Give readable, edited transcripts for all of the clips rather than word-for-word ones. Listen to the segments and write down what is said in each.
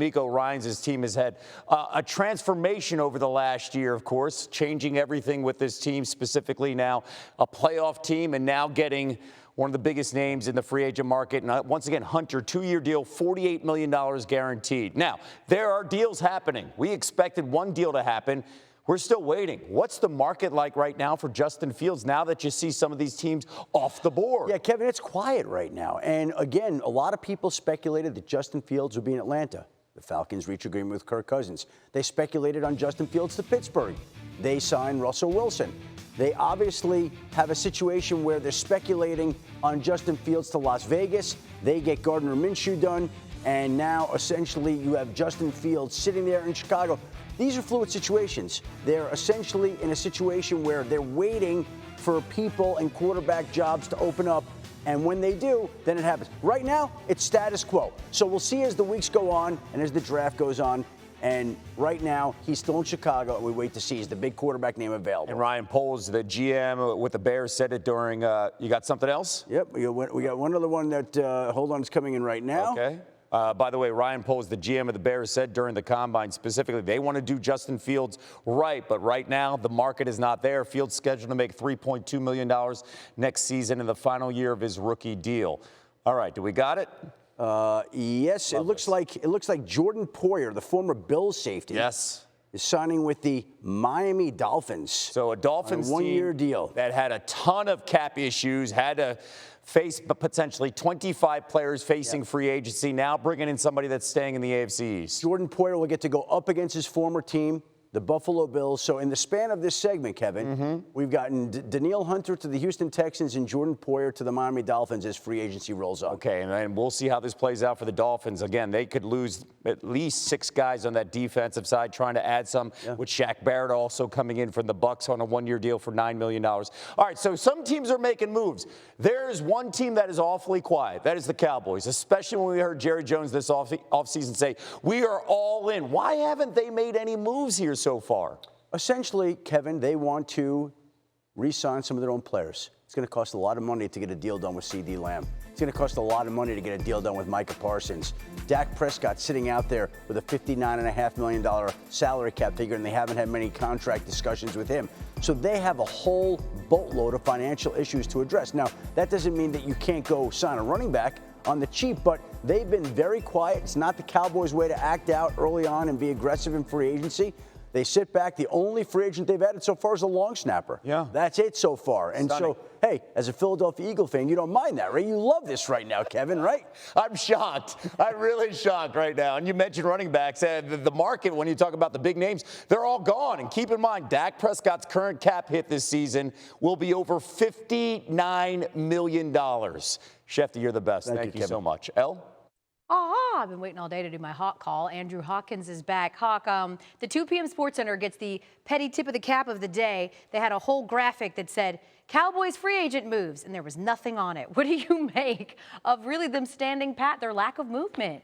D'Amico Ryans' team has had a transformation over the last year, of course, changing everything with this team, specifically now a playoff team and now getting one of the biggest names in the free agent market. And once again, Hunter, 2-year deal, $48 million guaranteed. Now, there are deals happening. We expected one deal to happen. We're still waiting. What's the market like right now for Justin Fields now that you see some of these teams off the board? Yeah, Kevin, it's quiet right now. And again, a lot of people speculated that Justin Fields would be in Atlanta. The Falcons reach agreement with Kirk Cousins. They speculated on Justin Fields to Pittsburgh. They signed Russell Wilson. They obviously have a situation where they're speculating on Justin Fields to Las Vegas. They get Gardner Minshew done. And now, essentially, you have Justin Fields sitting there in Chicago. These are fluid situations. They're essentially in a situation where they're waiting for people and quarterback jobs to open up. And when they do, then it happens. Right now, it's status quo. So we'll see as the weeks go on and as the draft goes on. And right now, he's still in Chicago, and we wait to see. He's the big quarterback name available. And Ryan Poles, the GM with the Bears, said it during you got something else? Yep, we got one other one that, hold on, it's coming in right now. Okay. By the way, Ryan Poles, the GM of the Bears, said during the Combine specifically they want to do Justin Fields right, but right now the market is not there. Fields scheduled to make $3.2 million next season in the final year of his rookie deal. All right, do we got it? Yes, it looks like Jordan Poyer, the former Bills safety, yes, is signing with the Miami Dolphins. So a Dolphins on a one-year deal that had a ton of cap issues, had to face potentially 25 players facing free agency, now bringing in somebody that's staying in the AFC East. Jordan Poyer will get to go up against his former team, the Buffalo Bills. So in the span of this segment, Kevin, we've gotten Danielle Hunter to the Houston Texans and Jordan Poyer to the Miami Dolphins as free agency rolls up. Okay, and we'll see how this plays out for the Dolphins. Again, they could lose at least 6 guys on that defensive side, trying to add some, with Shaq Barrett also coming in from the Bucs on a one-year deal for $9 million. All right, so some teams are making moves. There's one team that is awfully quiet. That is the Cowboys, especially when we heard Jerry Jones this offseason say, we are all in. Why haven't they made any moves here so far? Essentially, Kevin, they want to re-sign some of their own players. It's going to cost a lot of money to get a deal done with C.D. Lamb. It's going to cost a lot of money to get a deal done with Micah Parsons. Dak Prescott sitting out there with a $59.5 million salary cap figure, and they haven't had many contract discussions with him. So they have a whole boatload of financial issues to address. Now, that doesn't mean that you can't go sign a running back on the cheap, but they've been very quiet. It's not the Cowboys' way to act out early on and be aggressive in free agency. They sit back. The only free agent they've added so far is a long snapper. Yeah. That's it so far. And Stunning. so, hey, as a Philadelphia Eagle fan, you don't mind that, right? You love this right now, Kevin, right? I'm shocked. I'm really shocked right now. And you mentioned running backs. And the market, when you talk about the big names, they're all gone. And keep in mind, Dak Prescott's current cap hit this season will be over $59 million. Schefter, you're the best. Thank you so much. Elle? I've been waiting all day to do my Hawk call. Andrew Hawkins is back. Hawk, the 2 p.m. SportsCenter gets the petty tip of the cap of the day. They had a whole graphic that said, Cowboys free agent moves, and there was nothing on it. What do you make of really them standing pat, their lack of movement?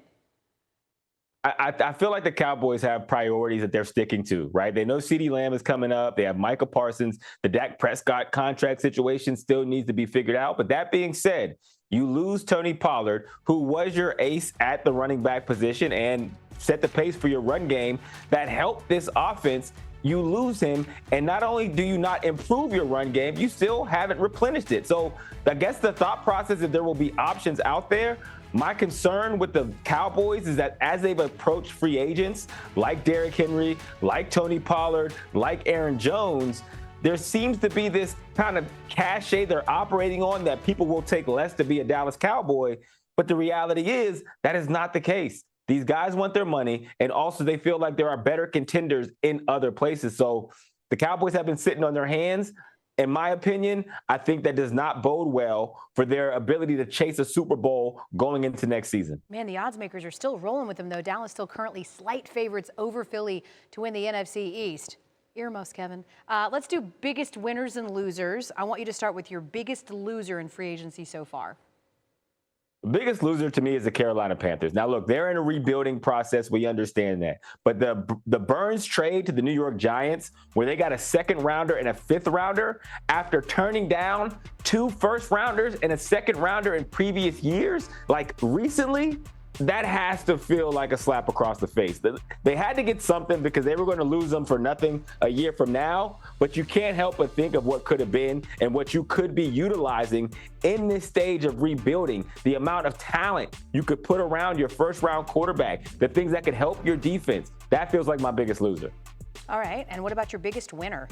I feel like the Cowboys have priorities that they're sticking to, right? They know CeeDee Lamb is coming up. They have Micah Parsons. The Dak Prescott contract situation still needs to be figured out. But that being said, you lose Tony Pollard, who was your ace at the running back position and set the pace for your run game that helped this offense. You lose him, and not only do you not improve your run game, you still haven't replenished it. So I guess the thought process is there will be options out there. My concern with the Cowboys is that as they've approached free agents like Derrick Henry, like Tony Pollard, like Aaron Jones, there seems to be this kind of cachet they're operating on that people will take less to be a Dallas Cowboy. But the reality is that is not the case. These guys want their money, and also they feel like there are better contenders in other places. So the Cowboys have been sitting on their hands. In my opinion, I think that does not bode well for their ability to chase a Super Bowl going into next season. Man, the odds makers are still rolling with them, though. Dallas still currently slight favorites over Philly to win the NFC East. Earmuffs, Kevin. Let's do biggest winners and losers. I want you to start with your biggest loser in free agency so far. The biggest loser to me is the Carolina Panthers. Now, look, they're in a rebuilding process. We understand that. But the Burns trade to the New York Giants, where they got a 2nd rounder and a 5th rounder after turning down 2 first rounders and a 2nd rounder in previous years, like recently, that has to feel like a slap across the face. They had to get something because they were going to lose them for nothing a year from now, but you can't help but think of what could have been and what you could be utilizing in this stage of rebuilding. The amount of talent you could put around your first-round quarterback, the things that could help your defense. That feels like my biggest loser. All right, and what about your biggest winner?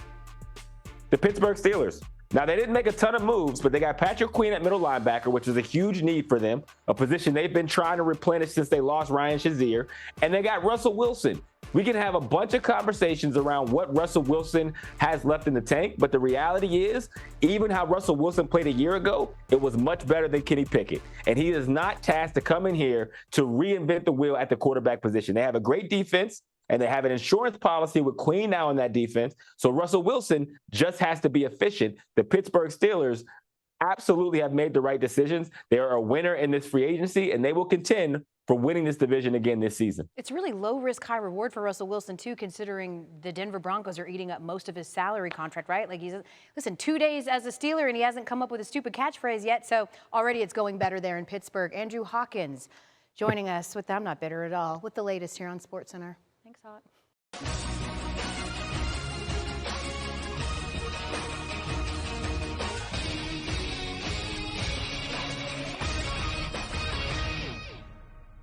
The Pittsburgh Steelers. Now, they didn't make a ton of moves, but they got Patrick Queen at middle linebacker, which is a huge need for them, a position they've been trying to replenish since they lost Ryan Shazier. And they got Russell Wilson. We can have a bunch of conversations around what Russell Wilson has left in the tank, but the reality is, even how Russell Wilson played a year ago, it was much better than Kenny Pickett. And he is not tasked to come in here to reinvent the wheel at the quarterback position. They have a great defense. And they have an insurance policy with Queen now in that defense. So Russell Wilson just has to be efficient. The Pittsburgh Steelers absolutely have made the right decisions. They are a winner in this free agency, and they will contend for winning this division again this season. It's really low risk, high reward for Russell Wilson, too, considering the Denver Broncos are eating up most of his salary contract, right? Like, listen, 2 days as a Steeler, and he hasn't come up with a stupid catchphrase yet. So already it's going better there in Pittsburgh. Andrew Hawkins joining us with, I'm not bitter at all, with the latest here on SportsCenter. Thanks, Hawk.